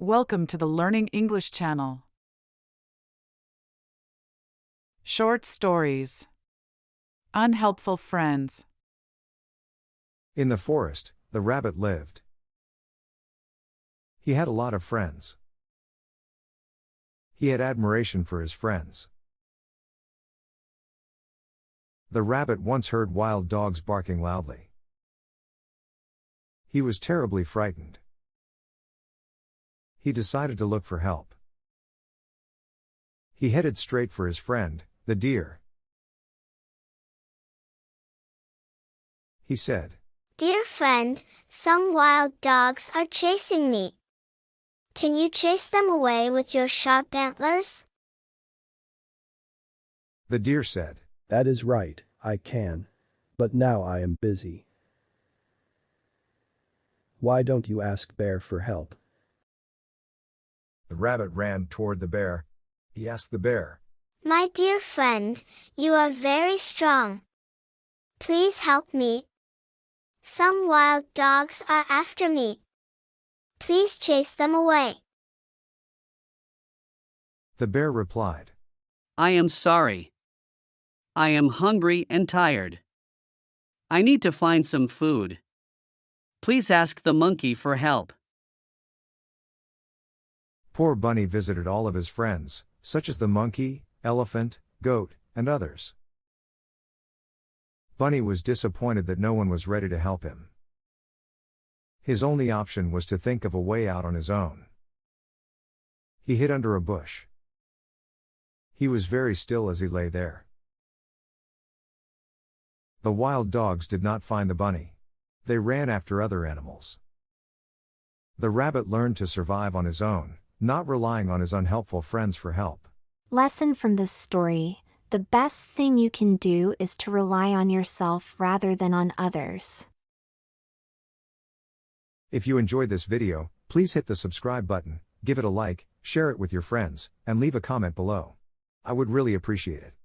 Welcome to the Learning English channel. Short stories. Unhelpful Friends. In the forest, the rabbit lived. He had a lot of friends. He had admiration for his friends. The rabbit once heard wild dogs barking loudly. He was terribly frightened. He decided to look for help. He headed straight for his friend, the deer. He said, "Dear friend, some wild dogs are chasing me. Can you chase them away with your sharp antlers?" The deer said, "That is right, I can. But now I am busy. Why don't you ask Bear for help?" The rabbit ran toward the bear. He asked the bear, "My dear friend, you are very strong. Please help me. Some wild dogs are after me. Please chase them away." The bear replied, I am sorry. I am hungry and tired. I need to find some food. Please ask the monkey for help. Poor Bunny visited all of his friends, such as the monkey, elephant, goat, and others. Bunny was disappointed that no one was ready to help him. His only option was to think of a way out on his own. He hid under a bush. He was very still as he lay there. The wild dogs did not find the bunny. They ran after other animals. The rabbit learned to survive on his own, not relying on his unhelpful friends for help. Lesson from this story: the best thing you can do is to rely on yourself rather than on others. If you enjoyed this video, please hit the subscribe button, give it a like, share it with your friends, and leave a comment below. I would really appreciate it.